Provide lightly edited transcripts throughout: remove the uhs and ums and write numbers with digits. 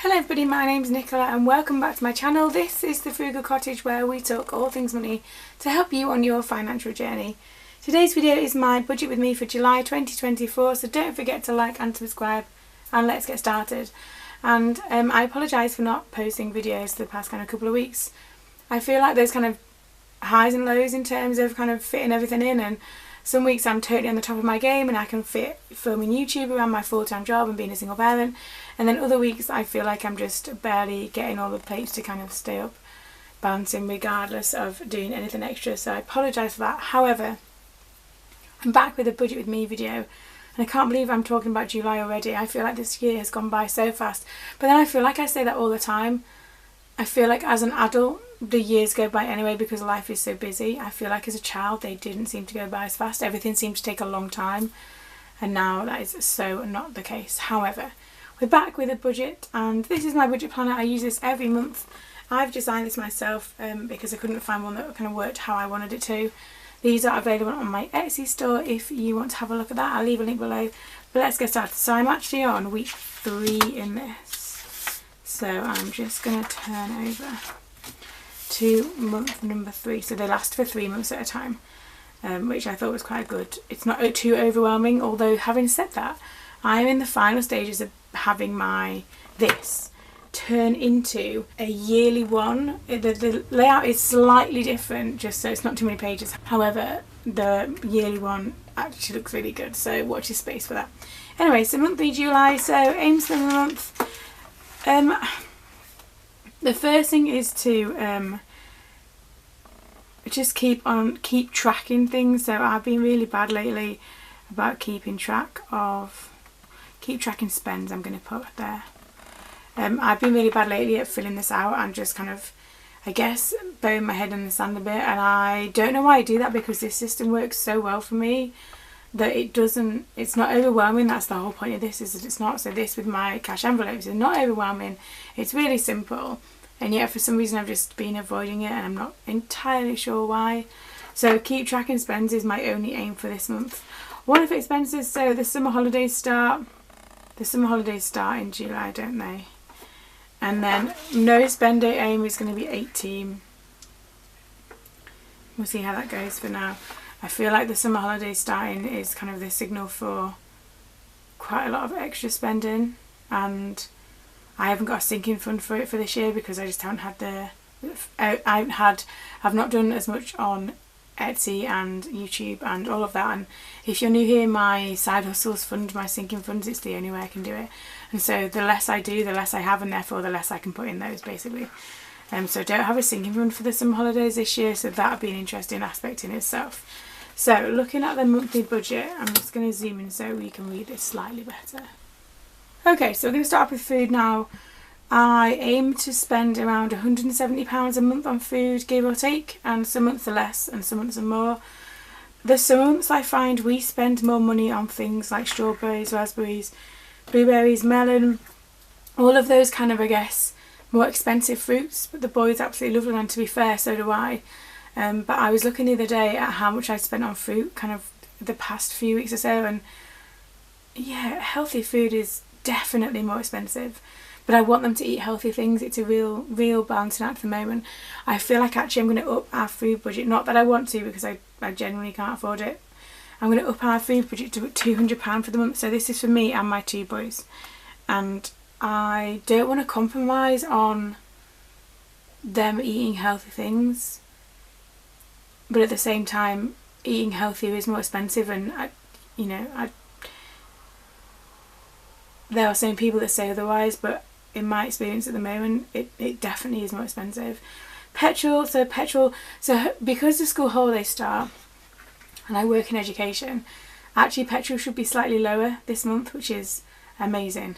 Hello everybody, my name's Nicola and welcome back to my channel. This is the Frugal Cottage, where we talk all things money to help you on your financial journey. Today's video is my budget with me for July 2024, so don't forget to like and subscribe and let's get started. And I apologise for not posting videos for the past couple of weeks. I feel like there's highs and lows in terms of fitting everything in, and some weeks I'm totally on the top of my game and I can fit filming YouTube around my full-time job and being a single parent, and then other weeks I feel like I'm just barely getting all the plates to stay up balancing regardless of doing anything extra, so I apologise for that. However, I'm back with a budget with me video and I can't believe I'm talking about July already. I feel like this year has gone by so fast, but then I feel like I say that all the time. I feel like as an adult the years go by anyway because life is so busy. I feel like as a child they didn't seem to go by as fast. Everything seemed to take a long time, and now that is so not the case. However, we're back with a budget, and this is my budget planner. I use this every month. I've designed this myself because I couldn't find one that worked how I wanted it to. These are available on my Etsy store if you want to have a look at that. I'll leave a link below. But let's get started. So I'm actually on week 3 in this. So I'm just going to turn over to month number 3. So they last for 3 months at a time, which I thought was quite good. It's not too overwhelming, although having said that, I'm in the final stages of having this turn into a yearly one. The layout is slightly different, just so it's not too many pages. However, the yearly one actually looks really good, so watch your space for that. Anyway, so monthly July, so aims for the month. The first thing is to just keep tracking things. So I've been really bad lately about keeping tracking spends. I'm going to put there. I've been really bad lately at filling this out and just I guess burying my head in the sand a bit, and I don't know why I do that because this system works so well for me that it's not overwhelming. That's the whole point of this, is that it's not. So this with my cash envelopes is not overwhelming. It's really simple, and yet for some reason I've just been avoiding it and I'm not entirely sure why. So keep tracking spends is my only aim for this month. One-off expenses, so the summer holidays start in July, don't they? And then no spend date aim is going to be 18. We'll see how that goes for now. I feel like the summer holidays starting is the signal for quite a lot of extra spending, and I haven't got a sinking fund for it for this year because I just haven't had I've not done as much on Etsy and YouTube and all of that. And if you're new here, my side hustles fund my sinking funds. It's the only way I can do it, and so the less I do, the less I have, and therefore the less I can put in those basically. So I don't have a sinking fund for the summer holidays this year, so that would be an interesting aspect in itself. So looking at the monthly budget, I'm just going to zoom in so we can read this slightly better. Okay, so we're going to start off with food now. I aim to spend around £170 a month on food, give or take, and some months are less and some months are more. There's some months I find we spend more money on things like strawberries, raspberries, blueberries, melon, all of those I guess more expensive fruits, but the boys absolutely love them, and to be fair, so do I. But I was looking the other day at how much I spent on fruit the past few weeks or so, and yeah, healthy food is definitely more expensive, but I want them to eat healthy things. It's a real balancing act at the moment. I feel like actually I'm going to up our food budget, not that I want to because I genuinely can't afford it. I'm going to up our food budget to £200 for the month, so this is for me and my 2 boys, and I don't want to compromise on them eating healthy things, but at the same time eating healthier is more expensive, and there are some people that say otherwise, but in my experience at the moment it definitely is more expensive. Petrol, so because the school holidays start and I work in education, actually petrol should be slightly lower this month, which is amazing.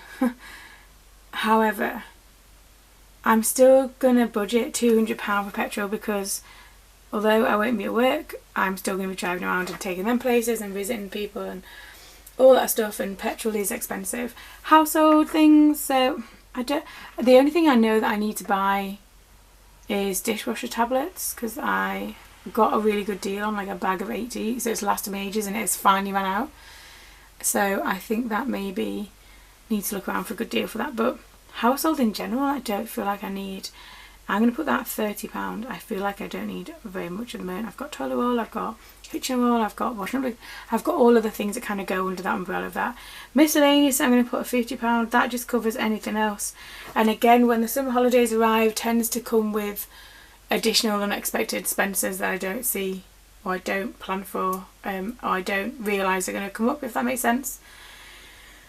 However, I'm still going to budget £200 for petrol because although I won't be at work, I'm still going to be driving around and taking them places and visiting people and all that stuff, and petrol is expensive. Household things, so the only thing I know that I need to buy is dishwasher tablets, because I got a really good deal on a bag of 80, so it's lasted me ages and it's finally run out. So I think that maybe need to look around for a good deal for that. But household in general, I don't feel like I need. I'm going to put that at £30. I feel like I don't need very much at the moment. I've got toilet roll, I've got kitchen roll, I've got washing, I've got all of the things that kind of go under that umbrella of that. Miscellaneous, I'm going to put a £50. That just covers anything else. And again, when the summer holidays arrive, tends to come with additional unexpected expenses that I don't see, or I don't plan for, or I don't realise are going to come up, if that makes sense.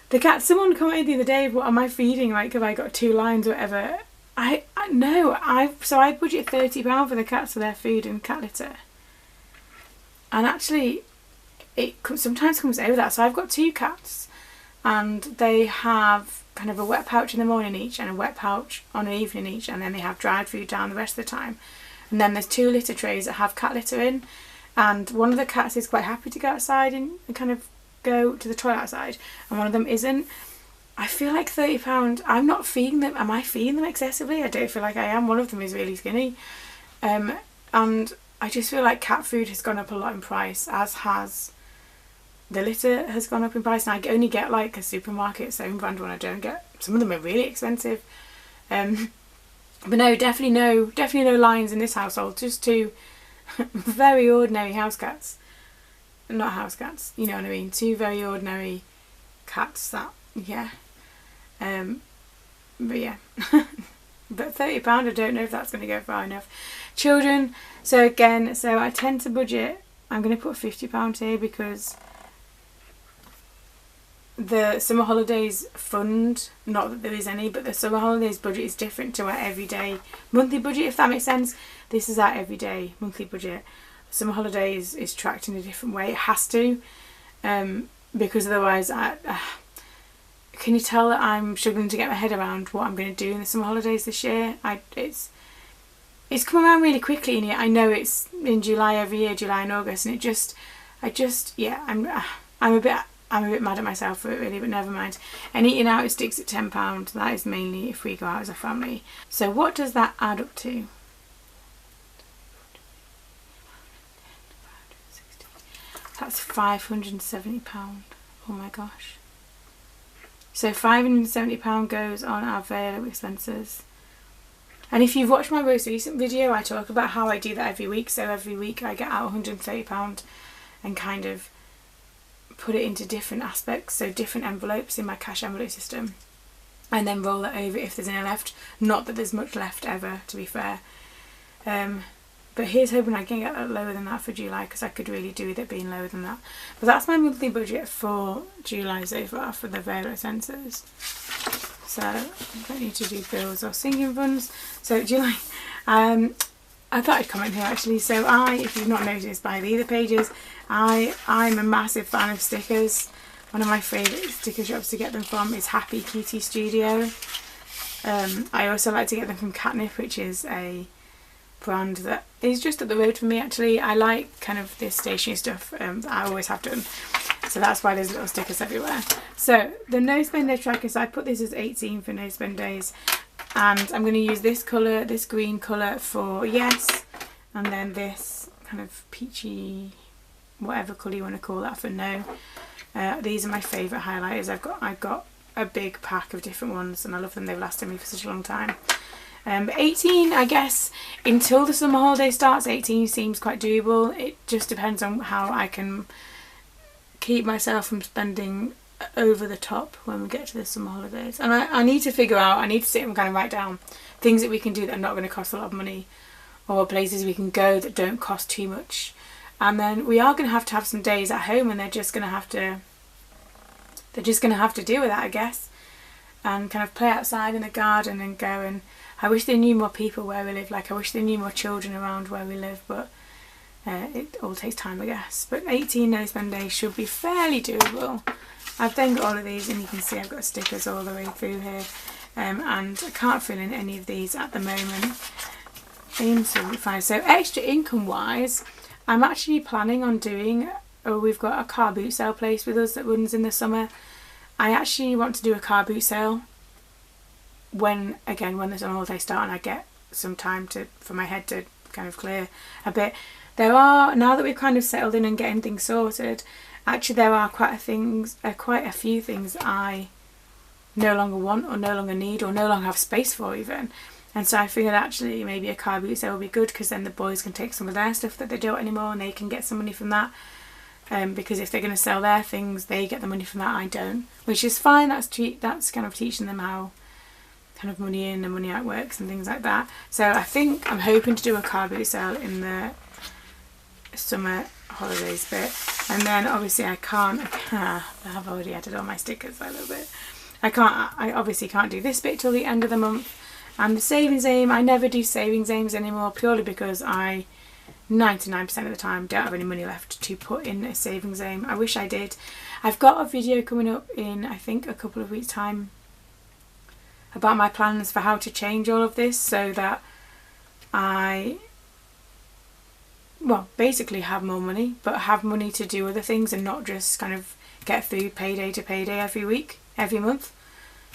The cat, someone commented the other day, what am I feeding? Like, have I got 2 lines or whatever? I budget £30 for the cats for their food and cat litter. And actually, it sometimes comes over that. So I've got 2 cats, and they have kind of a wet pouch in the morning each and a wet pouch on an evening each, and then they have dried food down the rest of the time. And then there's 2 litter trays that have cat litter in, and one of the cats is quite happy to go outside and kind of go to the toilet outside, and one of them isn't. I feel like £30, I'm not feeding them. Am I feeding them excessively? I don't feel like I am. One of them is really skinny. And I just feel like cat food has gone up a lot in price, as has the litter has gone up in price. And I only get like a supermarket's own brand one. I don't get, some of them are really expensive. But no, definitely no lines in this household. Just 2 very ordinary house cats. Not house cats, you know what I mean. 2 very ordinary cats that, yeah. But yeah. But £30, I don't know if that's going to go far enough. Children, so again, so I tend to budget, I'm going to put £50 here because the summer holidays fund, not that there is any, but the summer holidays budget is different to our everyday monthly budget, if that makes sense. This is our everyday monthly budget. Summer holidays is tracked in a different way. It has to, because otherwise can you tell that I'm struggling to get my head around what I'm going to do in the summer holidays this year? It's come around really quickly, and yet I know it's in July every year, July and August, and I'm a bit mad at myself for it really, but never mind. And eating out, it sticks at £10. That is mainly if we go out as a family. So what does that add up to? That's £570. Oh my gosh. So £570 goes on our variable expenses. And if you've watched my most recent video, I talk about how I do that every week. So every week I get out £130 and kind of put it into different aspects, so different envelopes in my cash envelope system, and then roll it over if there's any left. Not that there's much left ever, to be fair. But here's hoping I can get lower than that for July, because I could really do with it being lower than that. But that's my monthly budget for July so far for the variable expenses. So I don't need to do bills or sinking funds. So July, I thought I'd comment here actually. So if you've not noticed by either pages, I'm a massive fan of stickers. One of my favourite sticker shops to get them from is Happy Cutie Studio. I also like to get them from Catnip, which is a brand that is just up the road from me actually. I like kind of this stationery stuff that I always have done, so that's why there's little stickers everywhere. So the no spend day tracker, so I put this as 18 for no spend days, and I'm going to use this colour, this green colour for yes, and then this kind of peachy whatever colour you want to call that for no. These are my favourite highlighters. I've got a big pack of different ones and I love them. They've lasted me for such a long time. But 18, I guess, until the summer holiday starts, 18 seems quite doable. It just depends on how I can keep myself from spending over the top when we get to the summer holidays. And I need to figure out, I need to sit and kind of write down things that we can do that are not going to cost a lot of money, or places we can go that don't cost too much. And then we are going to have some days at home, and they're just going to have to deal with that, I guess, and kind of play outside in the garden and go. And I wish they knew more people where we live. Like, I wish they knew more children around where we live, but it all takes time, I guess. But 18 no spend days should be fairly doable. I've then got all of these, and you can see I've got stickers all the way through here, and I can't fill in any of these at the moment. In 75. So extra income wise, I'm actually planning on doing, we've got a car boot sale place with us that runs in the summer. I actually want to do a car boot sale when the summer holidays start and I get some time for my head to kind of clear a bit. Now that we've kind of settled in and getting things sorted, actually there are quite a few things I no longer want or no longer need or no longer have space for even. And so I figured actually maybe a car boot sale would be good, because then the boys can take some of their stuff that they don't anymore and they can get some money from that. Because if they're going to sell their things, they get the money from that, I don't, which is fine. That's kind of teaching them how kind of money in and money out works and things like that. So I'm hoping to do a car boot sale in the summer holidays bit, and then obviously I have already added all my stickers a little bit. I obviously can't do this bit till the end of the month. And the savings aim, I never do savings aims anymore, purely because I 99% of the time don't have any money left to put in a savings aim. I wish I did. I've got a video coming up in I think a couple of weeks time about my plans for how to change all of this, so that I basically have more money, but have money to do other things and not just kind of get food payday to payday every month.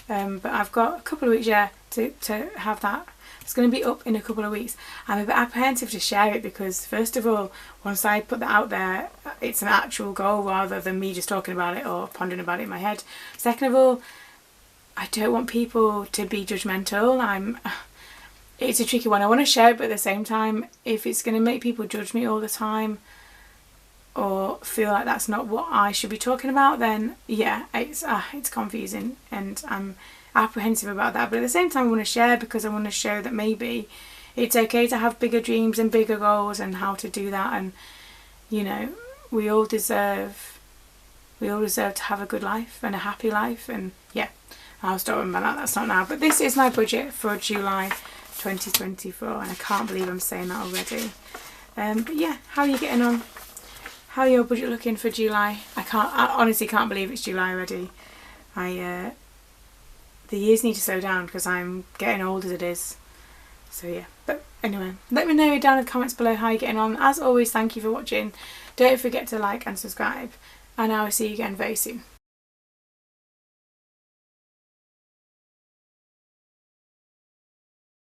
But I've got a couple of weeks to have that. It's going to be up in a couple of weeks. I'm a bit apprehensive to share it, because first of all, once I put that out there, it's an actual goal rather than me just talking about it or pondering about it in my head. Second of all, I don't want people to be judgmental. It's a tricky one. I want to share it, but at the same time, if it's going to make people judge me all the time or feel like that's not what I should be talking about, then yeah, it's confusing, and I'm apprehensive about that. But at the same time, I want to share, because I want to show that maybe it's okay to have bigger dreams and bigger goals and how to do that. And you know, we all deserve to have a good life and a happy life. And yeah, I'll stop about that. That's not now. But this is my budget for July 2024, and I can't believe I'm saying that already. But yeah, how are you getting on? How are your budget looking for July? I honestly can't believe it's July already. The years need to slow down because I'm getting old as it is. So yeah, but anyway, let me know down in the comments below how you're getting on. As always, thank you for watching. Don't forget to like and subscribe, and I will see you again very soon.